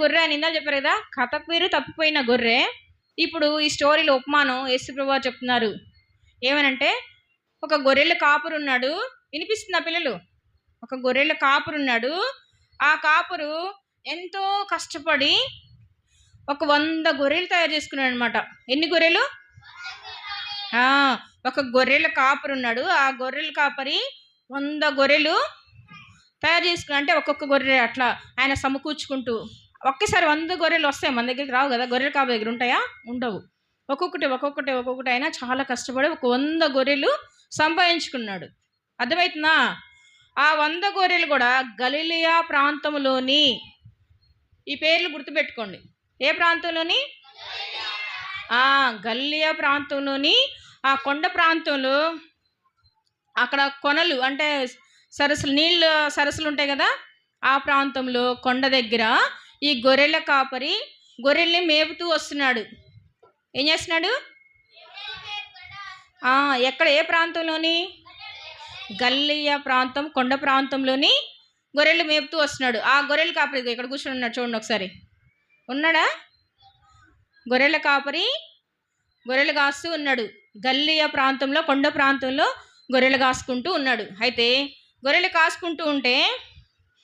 గొర్రె అని ఇందాక చెప్పారు కదా, కథ పేరు తప్పిపోయిన గొర్రె. ఇప్పుడు ఈ స్టోరీలో ఉపమానం యేసుప్రభువు వారు చెప్తున్నారు. ఏమనంటే, ఒక గొర్రెల కాపురున్నాడు. వినిపిస్తుందా పిల్లలు? ఒక గొర్రెల కాపురున్నాడు. ఆ కాపురు ఎంతో కష్టపడి ఒక 100 గొర్రెలు తయారు చేసుకున్నాడు అనమాట. ఎన్ని గొర్రెలు? ఒక గొర్రెల కాపరున్నాడు. ఆ గొర్రెల కాపరి 100 గొర్రెలు తయారు చేసుకున్నాడు. అంటే ఒక్కొక్క గొర్రె అట్లా ఆయన సమకూర్చుకుంటూ, ఒకేసారి 100 గొర్రెలు వస్తాయి మన దగ్గరికి రావు కదా, గొర్రెల కాపరి దగ్గర ఉంటాయా? ఉండవు. ఒక్కొక్కటి అయినా చాలా కష్టపడి ఒక 100 గొర్రెలు సంపాదించుకున్నాడు. అర్థమవుతుందా? ఆ 100 గొర్రెలు కూడా గలిలయ ప్రాంతంలోని, ఈ పేర్లు గుర్తుపెట్టుకోండి, ఏ ప్రాంతంలోని? గలిలయ ప్రాంతంలోని ఆ కొండ ప్రాంతంలో, అక్కడ కొనలు అంటే సరస్సులు, నీళ్ళ సరస్సులు ఉంటాయి కదా, ఆ ప్రాంతంలో కొండ దగ్గర ఈ గొర్రెల కాపరి గొర్రెల్ని మేపుతూ వస్తున్నాడు. ఏం చేస్తున్నాడు? ఎక్కడ, ఏ ప్రాంతంలోని? గలిలయ ప్రాంతం, కొండ ప్రాంతంలోని గొర్రెలు మేపుతూ వస్తున్నాడు. ఆ గొర్రెల కాపరి ఇక్కడ కూర్చొని ఉన్నాడు, చూడండి ఒకసారి. ఉన్నాడా? గొర్రెల కాపరి గొర్రెలు కాస్తూ ఉన్నాడు. గలిలయ ప్రాంతంలో, కొండ ప్రాంతంలో గొర్రెలు కాసుకుంటూ ఉన్నాడు. అయితే గొర్రెలు కాసుకుంటూ ఉంటే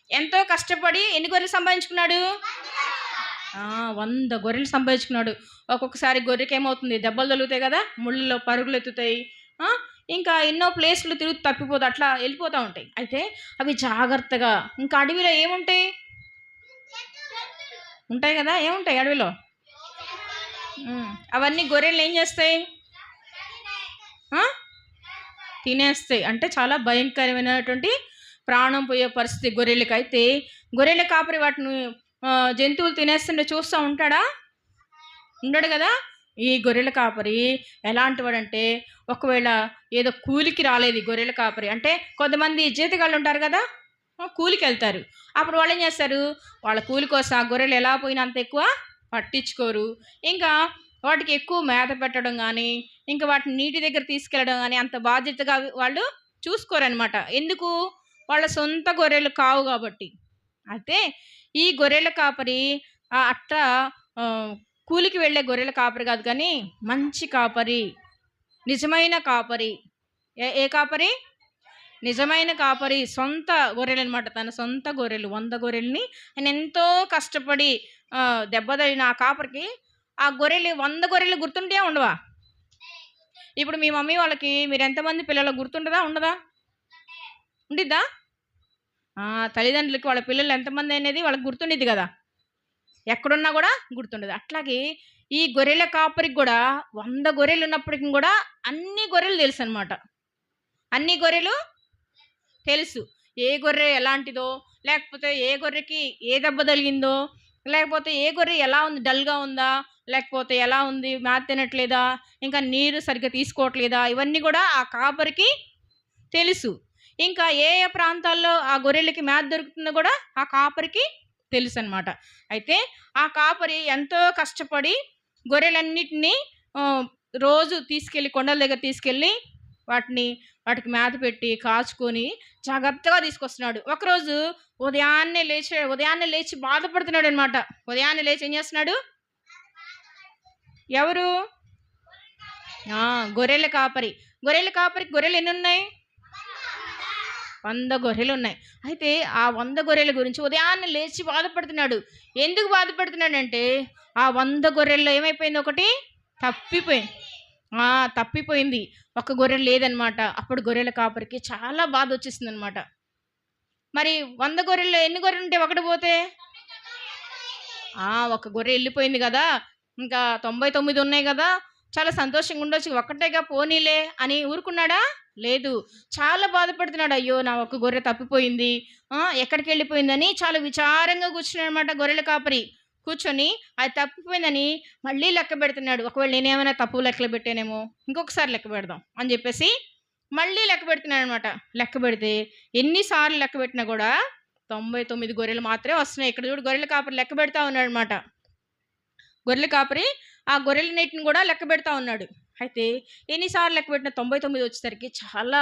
ఎంతో కష్టపడి ఎన్ని గొర్రెలు సంపాదించుకున్నాడు? 100 గొర్రెలు సంపాదించుకున్నాడు. ఒక్కొక్కసారి గొర్రెకి ఏమవుతుంది, దెబ్బలు తగులుతాయి కదా, ముళ్ళలో పరుగులు ఎత్తుతాయి, ఇంకా ఎన్నో ప్లేస్లు తిరుగు తప్పిపోతాయి, అట్లా వెళ్ళిపోతూ ఉంటాయి. అయితే అవి జాగ్రత్తగా, ఇంకా అడవిలో ఏముంటాయి? ఉంటాయి కదా, ఏముంటాయి అడవిలో? అవన్నీ గొర్రెలు ఏం చేస్తాయి? తినేస్తాయి. అంటే చాలా భయంకరమైనటువంటి ప్రాణం పోయే పరిస్థితి గొర్రెలకి. అయితే గొర్రెల కాపరి వాటిని జంతువులు తినేస్తుంటే చూస్తూ ఉంటాడా? ఉండడు కదా. ఈ గొర్రెల కాపరి ఎలాంటి వాడంటే, ఒకవేళ ఏదో కూలికి రాలేదు ఈ గొర్రెల కాపరి అంటే, కొంతమంది జీతగాళ్ళు ఉంటారు కదా, కూలికి వెళ్తారు. అప్పుడు వాళ్ళు ఏం చేస్తారు, వాళ్ళ కూలి కోసం ఆ గొర్రెలు ఎలా పోయినా అంత ఎక్కువ పట్టించుకోరు. ఇంకా వాటికి ఎక్కువ మేత పెట్టడం కానీ, ఇంకా వాటిని నీటి దగ్గర తీసుకెళ్ళడం కానీ అంత బాధ్యతగా వాళ్ళు చూసుకోరనమాట. ఎందుకు? వాళ్ళ సొంత గొర్రెలు కావు కాబట్టి. అయితే ఈ గొర్రెల కాపరి అట్లా కూలికి వెళ్ళే గొర్రెల కాపరి కాదు, కానీ మంచి కాపరి, నిజమైన కాపరి. ఏ కాపరి? నిజమైన కాపరి. సొంత గొర్రెలు అనమాట, తన సొంత గొర్రెలు 100 గొర్రెల్ని ఆయన ఎంతో కష్టపడి దెబ్బతగిన ఆ కాపరికి ఆ గొర్రెలు 100 గొర్రెలు గుర్తుంటే ఉండవా? ఇప్పుడు మీ మమ్మీ వాళ్ళకి మీరు ఎంతమంది పిల్లలు గుర్తుండదా? ఉండదా? ఉండిద్దా? తల్లిదండ్రులకి వాళ్ళ పిల్లలు ఎంతమంది అనేది వాళ్ళకి గుర్తుండిద్ది కదా, ఎక్కడున్నా కూడా గుర్తుండదు. అట్లాగే ఈ గొర్రెల కాపరికి కూడా 100 గొర్రెలు ఉన్నప్పటికీ కూడా అన్ని గొర్రెలు తెలుసు అనమాట. అన్ని గొర్రెలు తెలుసు. ఏ గొర్రె ఎలాంటిదో, లేకపోతే ఏ గొర్రెకి ఏ దెబ్బ తగిలిందో, లేకపోతే ఏ గొర్రె ఎలా ఉంది, డల్గా ఉందా, లేకపోతే ఎలా ఉంది, మేత తినట్లేదా, ఇంకా నీరు సరిగ్గా తీసుకోవట్లేదా, ఇవన్నీ కూడా ఆ కాపరికి తెలుసు. ఇంకా ఏ ఏ ప్రాంతాల్లో ఆ గొర్రెలకి మేత దొరుకుతుందో కూడా ఆ కాపరికి తెలుసు అనమాట. అయితే ఆ కాపరి ఎంతో కష్టపడి గొర్రెలన్నిటినీ రోజు తీసుకెళ్ళి కొండల దగ్గర తీసుకెళ్ళి వాటికి మేత పెట్టి కాచుకొని జాగ్రత్తగా తీసుకొస్తున్నాడు. ఒకరోజు ఉదయాన్నే లేచి బాధపడుతున్నాడు అనమాట. ఉదయాన్నే లేచి ఏం చేస్తున్నాడు? ఎవరు? గొర్రెల కాపరి. గొర్రెల కాపరికి గొర్రెలు ఎన్ని ఉన్నాయి? 100 గొర్రెలు ఉన్నాయి. అయితే ఆ 100 గొర్రెల గురించి ఉదయాన్నే లేచి బాధపడుతున్నాడు. ఎందుకు బాధపడుతున్నాడంటే, ఆ 100 గొర్రెల్లో ఏమైపోయింది? ఒకటి తప్పిపోయింది. ఒక గొర్రె లేదనమాట. అప్పుడు గొర్రెల కాపరికి చాలా బాధ వచ్చేసింది అనమాట. మరి 100 గొర్రెల్లో ఎన్ని గొర్రెలు ఉంటే ఒకటి పోతే? ఒక గొర్రె వెళ్ళిపోయింది కదా, ఇంకా 99 ఉన్నాయి కదా, చాలా సంతోషంగా ఉండొచ్చు, ఒక్కటేగా పోనీలే అని ఊరుకున్నాడా? లేదు. చాలా బాధపడుతున్నాడు. అయ్యో, నా ఒక్క గొర్రె తప్పిపోయింది, ఎక్కడికి వెళ్ళిపోయిందని చాలా విచారంగా కూర్చున్నాడు అనమాట గొర్రెల కాపరి. కూర్చొని అది తప్పిపోయిందని మళ్ళీ లెక్క పెడుతున్నాడు. ఒకవేళ నేనేమైనా తప్పు లెక్కలు పెట్టానేమో, ఇంకొకసారి లెక్క పెడదాం అని చెప్పేసి మళ్ళీ లెక్క పెడుతున్నాడు అనమాట. లెక్క పెడితే ఎన్నిసార్లు లెక్క పెట్టినా కూడా 99 గొర్రెలు మాత్రమే వస్తున్నాయి. ఇక్కడ చూడు, గొర్రెల కాపరి లెక్క పెడతా ఉన్నాడు అనమాట. గొర్రెల కాపరి ఆ గొర్రెలన్నిటిని కూడా లెక్క పెడతా ఉన్నాడు. అయితే ఎన్నిసార్లు లెక్క పెట్టిన 99 వచ్చేసరికి చాలా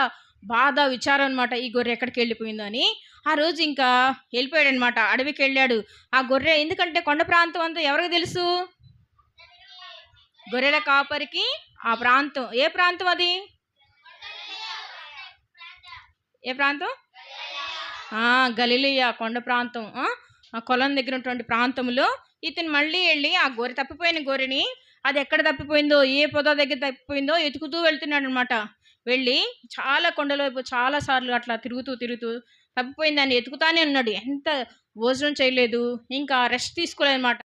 బాధ, విచారం అనమాట. ఈ గొర్రె ఎక్కడికి వెళ్ళిపోయిందో అని ఆ రోజు ఇంకా వెళ్ళిపోయాడు అనమాట, అడవికి వెళ్ళాడు. ఆ గొర్రె, ఎందుకంటే కొండ ప్రాంతం అంతా ఎవరికి తెలుసు? గొర్రెల కాపరికి ఆ ప్రాంతం. ఏ ప్రాంతం అది? ఏ ప్రాంతం? గలిలియా కొండ ప్రాంతం. ఆ కొలం దగ్గర ఉన్నటువంటి ప్రాంతంలో ఇతను మళ్ళీ వెళ్ళి ఆ గొర్రె, తప్పిపోయిన గొర్రెని, అది ఎక్కడ తప్పిపోయిందో, ఏ పొద దగ్గర తప్పిపోయిందో ఎతుకుతూ వెళ్తున్నాడు అనమాట. వెళ్ళి చాలా కొండల వైపు చాలా సార్లు అట్లా తిరుగుతూ తిరుగుతూ తప్పిపోయిన దాన్ని ఎతుకుతానే ఉన్నాడు. ఎంత భోజనం చేయలేదు, ఇంకా రెస్ట్ తీసుకోలేదు అనమాట.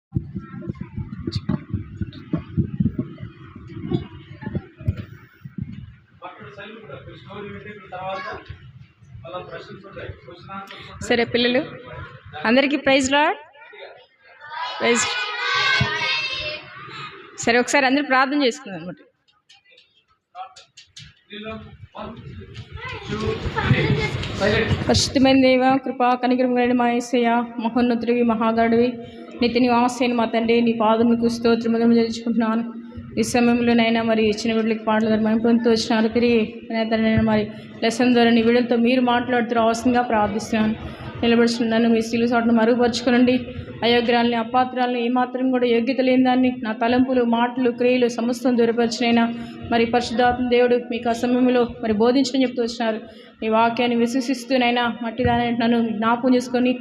సరే పిల్లలు అందరికీ ప్రైజ్ లార్డ్. ప్రైజ్. సరే ఒకసారి అందరూ ప్రార్థన చేసుకుందాం అనమాట. పరిశుద్ధమైన దేవ, కృపా కనికరమైన మా యేసయ్య, మహోన్నతుడివి, మహాగణుడివి, నిత్య నివాసైన మా తండ్రి, నీ పాదములకు స్తోత్రములు తెలుసుకుంటున్నాను. ఈ సమయంలోనైనా మరి ఇచ్చిన వీళ్ళకి పాటల ద్వారా మనం పొందుతూ వచ్చినారు. తిరిగి మరి లెసన్ ద్వారా నీ వీళ్ళతో మీరు మాట్లాడుతూ అవసరంగా ప్రార్థిస్తున్నాను. నిలబడుచున్నాను, మీ శిలువ చాటును మరుగుపరుచుకోనండి. అయోగ్యాలని, అపాత్రాలను, ఏమాత్రం కూడా యోగ్యత లేని దాన్ని నా తలంపులు, మాటలు, క్రియలు సమస్తం దూరపరిచినైనా మరి పరిశుద్ధాత్మ దేవుడు మీకు ఆ సమయంలో మరి బోధించని చెప్తూ వచ్చినారు. ఈ వాక్యాన్ని విశ్వసిస్తూనైనా మట్టిదాని నన్ను జ్ఞాపకం చేసుకొని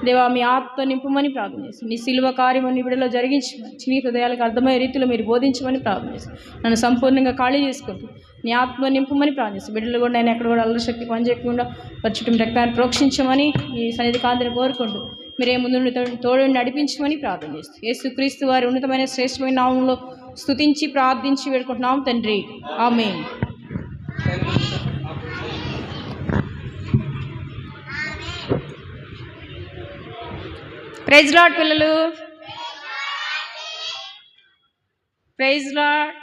దేవా మీ ఆత్మ నింపమని ప్రార్థన చేసి, నీ సిలువ కార్యమని విడుదల జరిగించమని, చిన్ని హృదయాలకు అర్థమయ్యే రీతిలో మీరు బోధించమని ప్రార్థన చేసి, నన్ను సంపూర్ణంగా ఖాళీ చేసుకుంటూ నీ ఆత్మ నింపమని ప్రార్థిస్తాను. బిడ్డలు కూడా నేను ఎక్కడ కూడా అల్లశక్తి పనిచేయకుండా పరిచుటం రక్తాన్ని ప్రోక్షించమని ఈ సన్నిధి కాంతిని కోరుకుంటూ మీరే ముందు తోడుని నడిపించమని ప్రార్థన చేస్తూ యేసుక్రీస్తు వారి ఉన్నతమైన శ్రేష్టమైన నామంలో స్తుతించి ప్రార్థించి వేడుకుంటున్నాం తండ్రి, ఆమేన్. ప్రైజ్ లార్డ్ పిల్లలు, ప్రైజ్ లార్డ్.